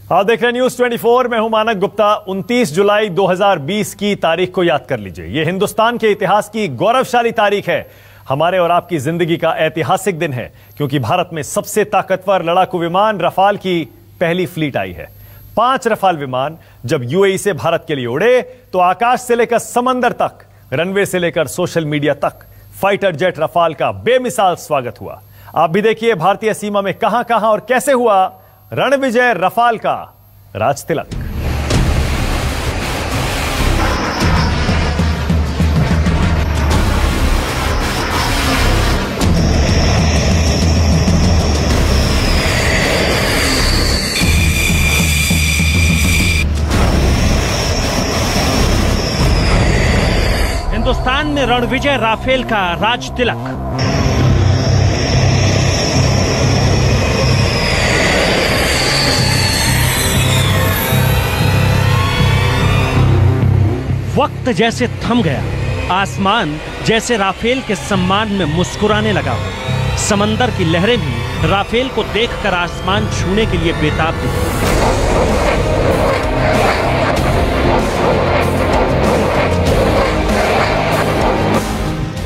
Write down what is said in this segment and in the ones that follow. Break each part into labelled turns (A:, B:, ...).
A: आप देख रहे हैं न्यूज 24। मैं हूं मानक गुप्ता। 29 जुलाई 2020 की तारीख को याद कर लीजिए। यह हिंदुस्तान के इतिहास की गौरवशाली तारीख है। हमारे और आपकी जिंदगी का ऐतिहासिक दिन है, क्योंकि भारत में सबसे ताकतवर लड़ाकू विमान रफाल की पहली फ्लीट आई है। 5 रफाल विमान जब यूएई से भारत के लिए उड़े तो आकाश से लेकर समंदर तक, रनवे से लेकर सोशल मीडिया तक फाइटर जेट रफाल का बेमिसाल स्वागत हुआ। आप भी देखिए भारतीय सीमा में कहां कहां और कैसे हुआ रणविजय रफाल का राज तिलक।
B: हिंदुस्तान में रणविजय राफेल का राज तिलक। वक्त जैसे थम गया, आसमान जैसे राफेल के सम्मान में मुस्कुराने लगा। समंदर की लहरें भी राफेल को देखकर आसमान छूने के लिए बेताब थी।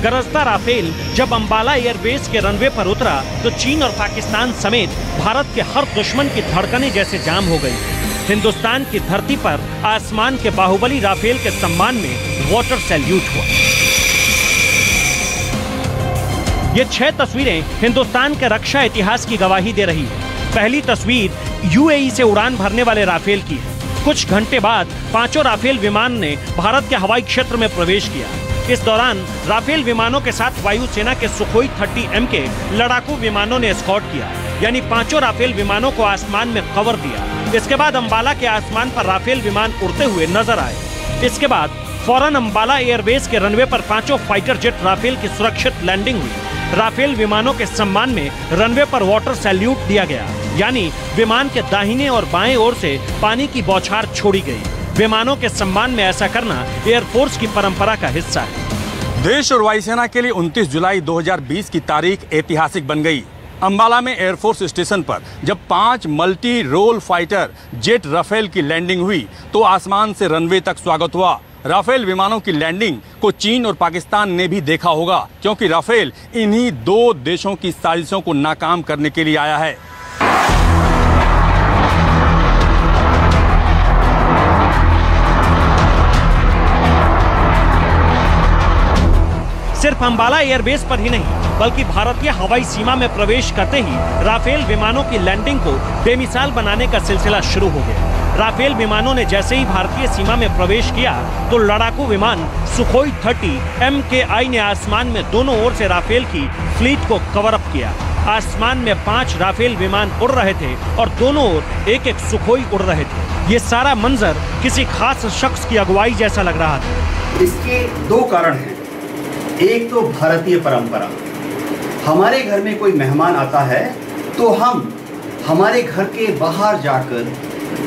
B: गरजता राफेल जब अंबाला एयरबेस के रनवे पर उतरा तो चीन और पाकिस्तान समेत भारत के हर दुश्मन की धड़कनें जैसे जाम हो गई। हिंदुस्तान की धरती पर आसमान के बाहुबली राफेल के सम्मान में वाटर सैल्यूट हुआ। ये 6 तस्वीरें हिंदुस्तान के रक्षा इतिहास की गवाही दे रही है। पहली तस्वीर यूएई से उड़ान भरने वाले राफेल की है। कुछ घंटे बाद 5 राफेल विमान ने भारत के हवाई क्षेत्र में प्रवेश किया। इस दौरान राफेल विमानों के साथ वायुसेना के सुखोई 30M के लड़ाकू विमानों ने एस्कॉर्ट किया, यानी 5 राफेल विमानों को आसमान में कवर दिया। इसके बाद अंबाला के आसमान पर राफेल विमान उड़ते हुए नजर आए। इसके बाद फौरन अंबाला एयरबेस के रनवे पर 5 फाइटर जेट राफेल की सुरक्षित लैंडिंग हुई। राफेल विमानों के सम्मान में रनवे पर वाटर सैल्यूट दिया गया, यानी विमान के दाहिने और बाएं ओर से पानी की बौछार छोड़ी गई। विमानों के सम्मान में ऐसा करना एयरफोर्स की परंपरा का हिस्सा है।
C: देश और वायुसेना के लिए 29 जुलाई 2020 की तारीख ऐतिहासिक बन गई। अंबाला में एयरफोर्स स्टेशन पर जब 5 multi role fighter jet Rafale की लैंडिंग हुई तो आसमान से रनवे तक स्वागत हुआ। राफेल विमानों की लैंडिंग को चीन और पाकिस्तान ने भी देखा होगा, क्योंकि राफेल इन्हीं 2 देशों की साजिशों को नाकाम करने के लिए आया है।
B: सिर्फ अंबाला एयरबेस पर ही नहीं, बल्कि भारतीय हवाई सीमा में प्रवेश करते ही राफेल विमानों की लैंडिंग को बेमिसाल बनाने का सिलसिला शुरू हो गया। राफेल विमानों ने जैसे ही भारतीय सीमा में प्रवेश किया तो लड़ाकू विमान सुखोई 30 MKI ने आसमान में दोनों ओर से राफेल की फ्लीट को कवर अप किया। आसमान में 5 राफेल विमान उड़ रहे थे और दोनों ओर एक सुखोई उड़ रहे थे। ये सारा मंजर किसी खास शख्स की अगुवाई जैसा लग रहा था।
D: इसके 2 कारण हैं। एक तो भारतीय परंपरा, हमारे घर में कोई मेहमान आता है तो हम हमारे घर के बाहर जाकर,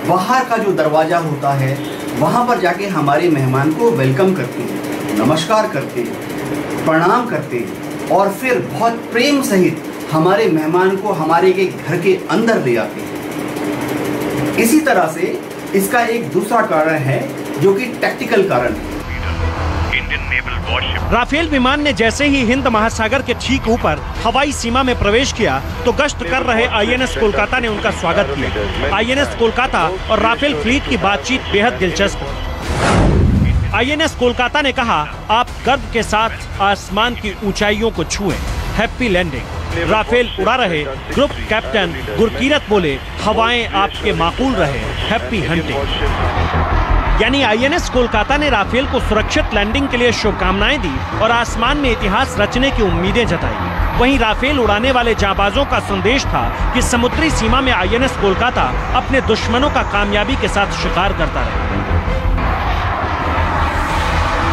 D: बाहर का जो दरवाज़ा होता है वहाँ पर जाके हमारे मेहमान को वेलकम करते हैं, नमस्कार करते हैं, प्रणाम करते हैं और फिर बहुत प्रेम सहित हमारे मेहमान को हमारे के घर के अंदर ले आते हैं। इसी तरह से इसका एक दूसरा कारण है जो कि टैक्टिकल कारण है।
B: राफेल विमान ने जैसे ही हिंद महासागर के ठीक ऊपर हवाई सीमा में प्रवेश किया तो गश्त कर रहे INS कोलकाता ने उनका स्वागत किया। INS कोलकाता और राफेल फ्लीट की बातचीत बेहद दिलचस्प है। INS कोलकाता ने कहा, आप गर्व के साथ आसमान की ऊंचाइयों को छुएं, हैप्पी लैंडिंग। राफेल उड़ा रहे ग्रुप कैप्टन गुरकीरत बोले, हवाएं आपके माकूल रहे, हैप्पी हंटिंग। यानी INS कोलकाता ने राफेल को सुरक्षित लैंडिंग के लिए शुभकामनाएं दी और आसमान में इतिहास रचने की उम्मीदें जताई। वहीं राफेल उड़ाने वाले जांबाजों का संदेश था कि समुद्री सीमा में INS कोलकाता अपने दुश्मनों का कामयाबी के साथ शिकार करता रहे।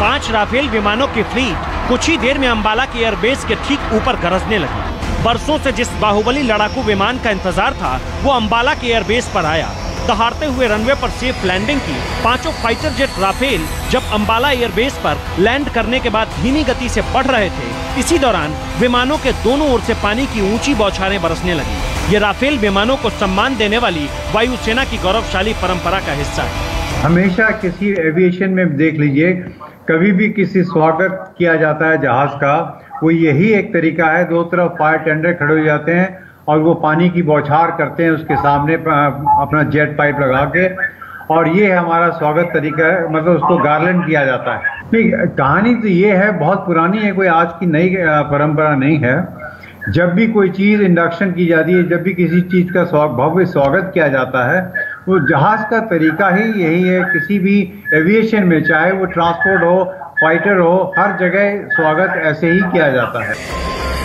B: 5 राफेल विमानों की फ्लीट कुछ ही देर में अंबाला के एयरबेस के ठीक ऊपर गरजने लगी। बरसों से जिस बाहुबली लड़ाकू विमान का इंतजार था वो अंबाला के एयरबेस पर आया। दहाड़ते हुए रनवे पर सेफ लैंडिंग की 5 फाइटर जेट राफेल जब अंबाला एयरबेस पर लैंड करने के बाद धीमी गति से बढ़ रहे थे, इसी दौरान विमानों के दोनों ओर से पानी की ऊंची बौछारें बरसने लगी। ये राफेल विमानों को सम्मान देने वाली वायुसेना की गौरवशाली परंपरा का हिस्सा है।
E: हमेशा किसी एविएशन में देख लीजिए, कभी भी किसी स्वागत किया जाता है जहाज का, वो यही एक तरीका है। दो तरफ फायर टेंडर खड़े हो जाते हैं और वो पानी की बौछार करते हैं उसके सामने अपना जेट पाइप लगा के, और ये हमारा स्वागत तरीका है, मतलब उसको गार्लैंड किया जाता है। नहीं, कहानी तो ये है, बहुत पुरानी है, कोई आज की नई परंपरा नहीं है। जब भी कोई चीज इंडक्शन की जाती है, जब भी किसी चीज का भव्य स्वागत किया जाता है, वो जहाज का तरीका ही यही है। किसी भी एविएशन में, चाहे वो ट्रांसपोर्ट हो, फाइटर हो, हर जगह स्वागत ऐसे ही किया जाता है।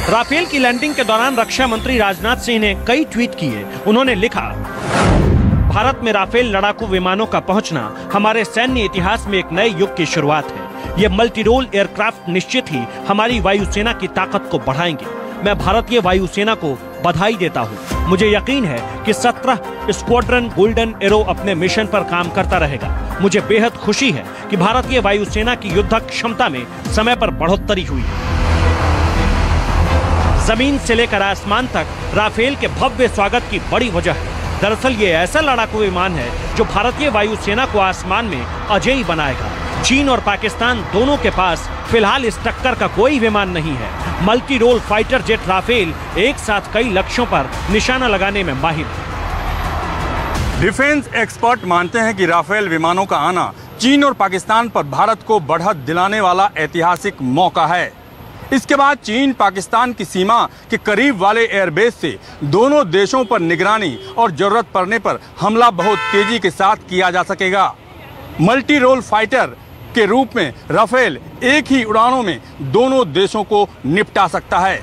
B: राफेल की लैंडिंग के दौरान रक्षा मंत्री राजनाथ सिंह ने कई ट्वीट किए। उन्होंने लिखा, भारत में राफेल लड़ाकू विमानों का पहुंचना हमारे सैन्य इतिहास में एक नए युग की शुरुआत है। ये मल्टी रोल एयरक्राफ्ट निश्चित ही हमारी वायुसेना की ताकत को बढ़ाएंगे। मैं भारतीय वायुसेना को बधाई देता हूं। मुझे यकीन है कि 17 स्क्वाड्रन गोल्डन एरो अपने मिशन पर काम करता रहेगा। मुझे बेहद खुशी है कि भारतीय वायुसेना की युद्धक क्षमता में समय पर बढ़ोतरी हुई है। जमीन से लेकर आसमान तक राफेल के भव्य स्वागत की बड़ी वजह है। दरअसल ये ऐसा लड़ाकू विमान है जो भारतीय वायुसेना को आसमान में अजेय बनाएगा। चीन और पाकिस्तान दोनों के पास फिलहाल इस टक्कर का कोई विमान नहीं है। Multi role fighter jet Rafale एक साथ कई लक्ष्यों पर निशाना लगाने में माहिर है।
C: डिफेंस एक्सपर्ट मानते हैं कि राफेल विमानों का आना चीन और पाकिस्तान पर भारत को बढ़त दिलाने वाला ऐतिहासिक मौका है। इसके बाद चीन पाकिस्तान की सीमा के करीब वाले एयरबेस से दोनों देशों पर निगरानी और जरूरत पड़ने पर हमला बहुत तेजी के साथ किया जा सकेगा। मल्टी रोल फाइटर के रूप में राफेल एक ही उड़ानों में दोनों देशों को निपटा सकता है।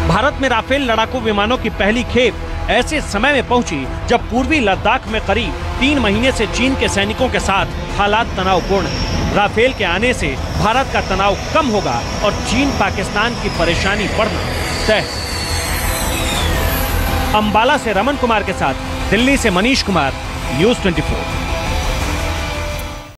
B: भारत में राफेल लड़ाकू विमानों की पहली खेप ऐसे समय में पहुंची जब पूर्वी लद्दाख में करीब 3 महीने से चीन के सैनिकों के साथ हालात तनावपूर्ण हैं। राफेल के आने से भारत का तनाव कम होगा और चीन पाकिस्तान की परेशानी बढ़ना तय है। अंबाला से रमन कुमार के साथ दिल्ली से मनीष कुमार, न्यूज़ 24।